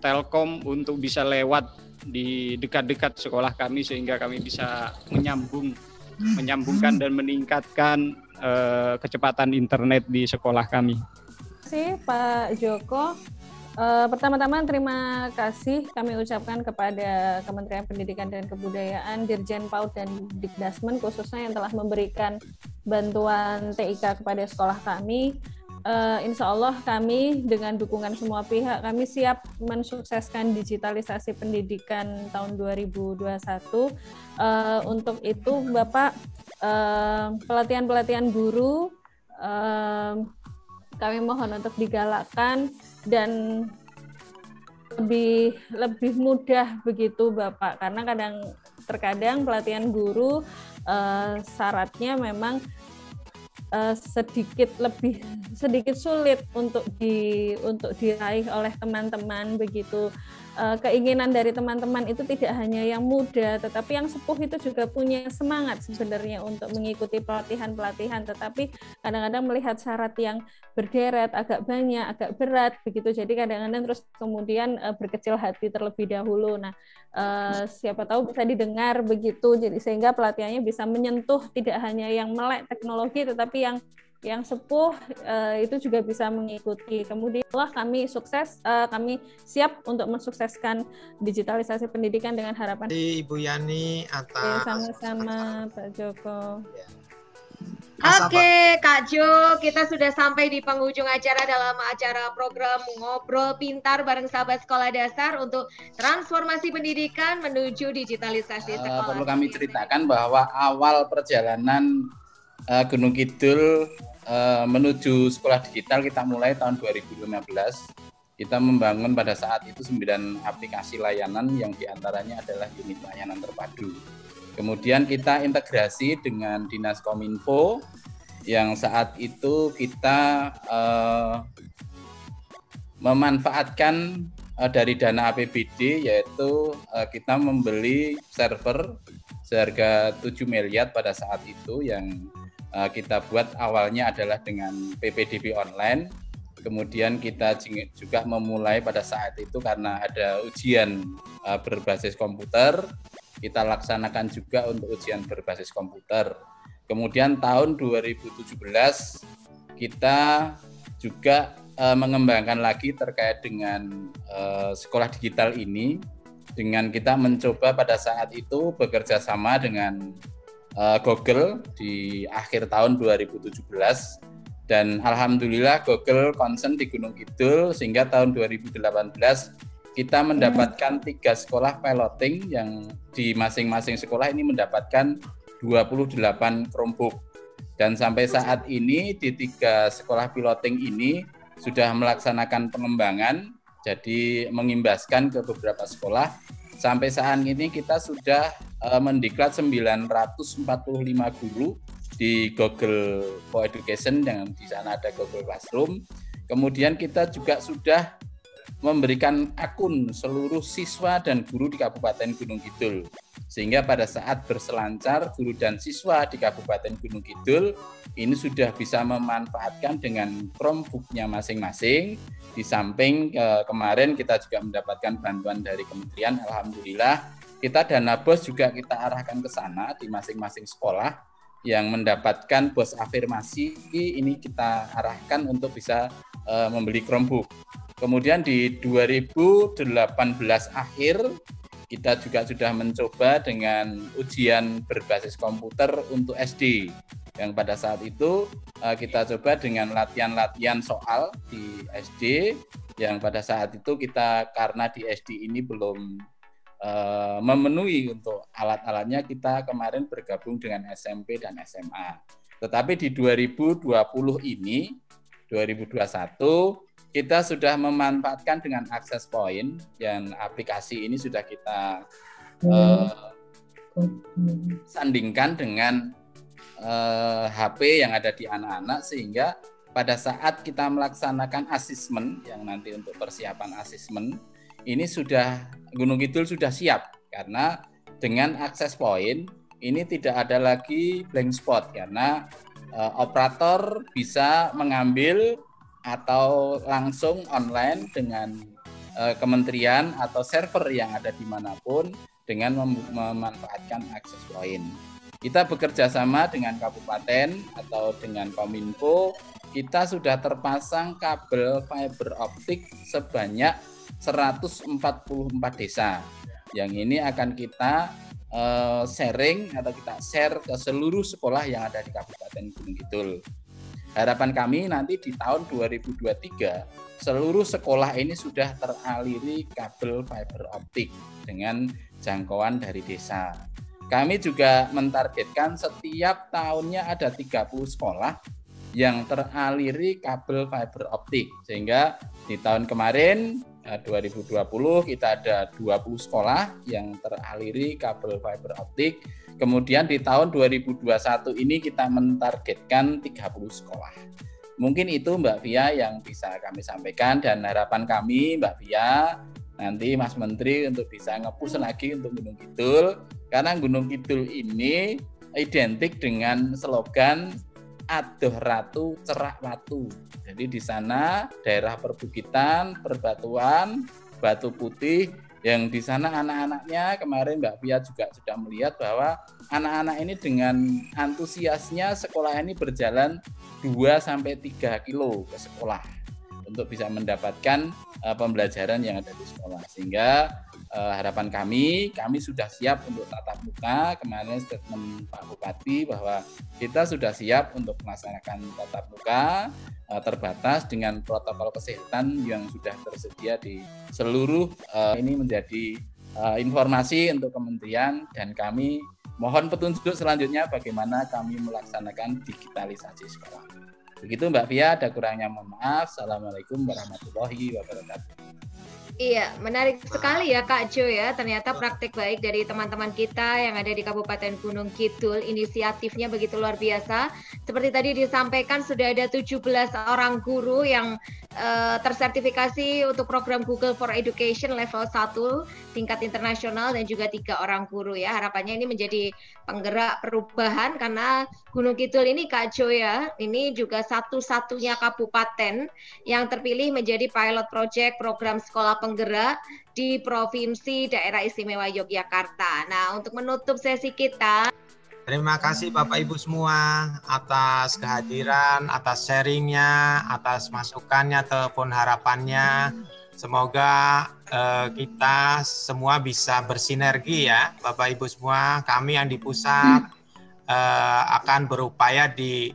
Telkom untuk bisa lewat di dekat-dekat sekolah kami sehingga kami bisa menyambungkan dan meningkatkan kecepatan internet di sekolah kami. Terima kasih Pak Joko. Pertama-tama terima kasih kami ucapkan kepada Kementerian Pendidikan dan Kebudayaan, Dirjen PAUD dan Dikdasmen khususnya yang telah memberikan bantuan TIK kepada sekolah kami. Insya Allah kami dengan dukungan semua pihak kami siap mensukseskan digitalisasi pendidikan tahun 2021. Untuk itu Bapak pelatihan-pelatihan guru kami mohon untuk digalakkan dan lebih mudah begitu Bapak, karena terkadang pelatihan guru syaratnya memang sedikit sulit untuk diraih oleh teman-teman begitu. Keinginan dari teman-teman itu tidak hanya yang muda, tetapi yang sepuh itu juga punya semangat sebenarnya untuk mengikuti pelatihan-pelatihan, tetapi kadang-kadang melihat syarat yang berderet, agak banyak, agak berat begitu, jadi kadang-kadang terus kemudian berkecil hati terlebih dahulu. Nah, siapa tahu bisa didengar begitu, jadi sehingga pelatihannya bisa menyentuh tidak hanya yang melek teknologi, tetapi yang sepuh itu juga bisa mengikuti. Kemudian kami sukses, kami siap untuk mensukseskan digitalisasi pendidikan dengan harapan. Ibu Yani atas sama-sama Pak Joko. Oke, Kak Jo, kita sudah sampai di penghujung acara dalam acara program Ngobrol Pintar bareng sahabat sekolah dasar untuk transformasi pendidikan menuju digitalisasi sekolah. Perlu kami ceritakan bahwa awal perjalanan Gunung Kidul menuju sekolah digital kita mulai tahun 2015. Kita membangun pada saat itu 9 aplikasi layanan yang diantaranya adalah unit layanan terpadu. Kemudian kita integrasi dengan Dinas Kominfo yang saat itu kita memanfaatkan dari dana APBD, yaitu kita membeli server seharga 7 miliar pada saat itu yang kita buat awalnya adalah dengan PPDB online. Kemudian kita juga memulai pada saat itu karena ada ujian berbasis komputer, kita laksanakan juga untuk ujian berbasis komputer. Kemudian tahun 2017 kita juga mengembangkan lagi terkait dengan sekolah digital ini, dengan kita mencoba pada saat itu bekerja sama dengan Google di akhir tahun 2017, dan alhamdulillah Google concern di Gunung Kidul sehingga tahun 2018 kita mendapatkan 3 sekolah piloting yang di masing-masing sekolah ini mendapatkan 28 Chromebook, dan sampai saat ini di 3 sekolah piloting ini sudah melaksanakan pengembangan, jadi mengimbaskan ke beberapa sekolah. Sampai saat ini kita sudah mendiklat 945 guru di Google for Education, dan di sana ada Google Classroom. Kemudian kita juga sudah memberikan akun seluruh siswa dan guru di Kabupaten Gunung Kidul, sehingga pada saat berselancar guru dan siswa di Kabupaten Gunung Kidul ini sudah bisa memanfaatkan dengan Chromebook-nya masing-masing. Di samping kemarin kita juga mendapatkan bantuan dari kementerian, alhamdulillah kita dana BOS juga kita arahkan ke sana di masing-masing sekolah yang mendapatkan BOS afirmasi, ini kita arahkan untuk bisa membeli Chromebook. Kemudian di 2018 akhir kita juga sudah mencoba dengan ujian berbasis komputer untuk SD, yang pada saat itu kita coba dengan latihan-latihan soal di SD, yang pada saat itu kita karena di SD ini belum memenuhi untuk alat-alatnya, kita kemarin bergabung dengan SMP dan SMA. Tetapi di 2020 ini, 2021, kita sudah memanfaatkan dengan akses point, yang aplikasi ini sudah kita sandingkan dengan HP yang ada di anak-anak, sehingga pada saat kita melaksanakan asesmen, yang nanti untuk persiapan asesmen, ini sudah Gunung Kidul sudah siap, karena dengan akses point ini tidak ada lagi blank spot, karena operator bisa mengambil atau langsung online dengan kementerian atau server yang ada dimanapun dengan memanfaatkan akses point. Kita bekerja sama dengan kabupaten atau dengan Kominfo, kita sudah terpasang kabel fiber optik sebanyak 144 desa. Yang ini akan kita sharing atau kita share ke seluruh sekolah yang ada di Kabupaten Gunung Kidul. Harapan kami nanti di tahun 2023 seluruh sekolah ini sudah teraliri kabel fiber optik dengan jangkauan dari desa. Kami juga mentargetkan setiap tahunnya ada 30 sekolah yang teraliri kabel fiber optik, sehingga di tahun kemarin 2020 kita ada 20 sekolah yang teraliri kabel fiber optik. Kemudian di tahun 2021 ini kita mentargetkan 30 sekolah. Mungkin itu Mbak Via yang bisa kami sampaikan, dan harapan kami Mbak Via nanti Mas Menteri untuk bisa nge-push lagi untuk Gunung Kidul, karena Gunung Kidul ini identik dengan slogan Adoh Ratu Cerak Watu. Jadi di sana daerah perbukitan, perbatuan, batu putih, yang di sana anak-anaknya, kemarin Mbak Pia juga sudah melihat bahwa anak-anak ini dengan antusiasnya sekolah ini berjalan 2-3 kilo ke sekolah untuk bisa mendapatkan pembelajaran yang ada di sekolah. Sehingga harapan kami sudah siap untuk tatap muka. Kemarin statement Pak Bupati bahwa kita sudah siap untuk melaksanakan tatap muka terbatas dengan protokol kesehatan yang sudah tersedia di seluruh. Ini menjadi informasi untuk kementerian, dan kami mohon petunjuk selanjutnya bagaimana kami melaksanakan digitalisasi sekolah. Begitu Mbak Via, ada kurangnya mohon maaf. Assalamualaikum warahmatullahi wabarakatuh. Iya, menarik sekali ya Kak Jo ya. Ternyata praktik baik dari teman-teman kita yang ada di Kabupaten Gunung Kidul. Inisiatifnya begitu luar biasa. Seperti tadi disampaikan sudah ada 17 orang guru yang tersertifikasi untuk program Google for Education level 1 tingkat internasional, dan juga 3 orang guru ya. Harapannya ini menjadi penggerak perubahan, karena Gunung Kidul ini Kak Jo ya, ini juga satu-satunya kabupaten yang terpilih menjadi pilot project program sekolah penggerak di Provinsi Daerah Istimewa Yogyakarta. Nah, untuk menutup sesi kita, terima kasih Bapak Ibu semua atas kehadiran, atas sharingnya, atas masukannya ataupun harapannya. Semoga kita semua bisa bersinergi ya Bapak Ibu semua. Kami yang di pusat akan berupaya di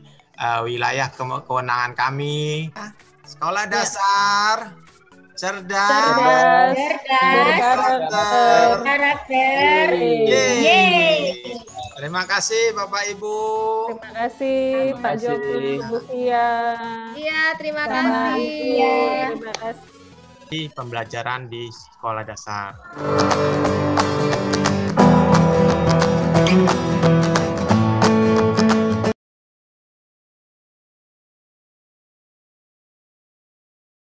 wilayah kewenangan kami. Sekolah dasar cerdas, karakter. Terima kasih Bapak Ibu. Terima kasih Pak Joko, Bu Via. Iya, terima kasih. Terima kasih. Pembelajaran di sekolah dasar.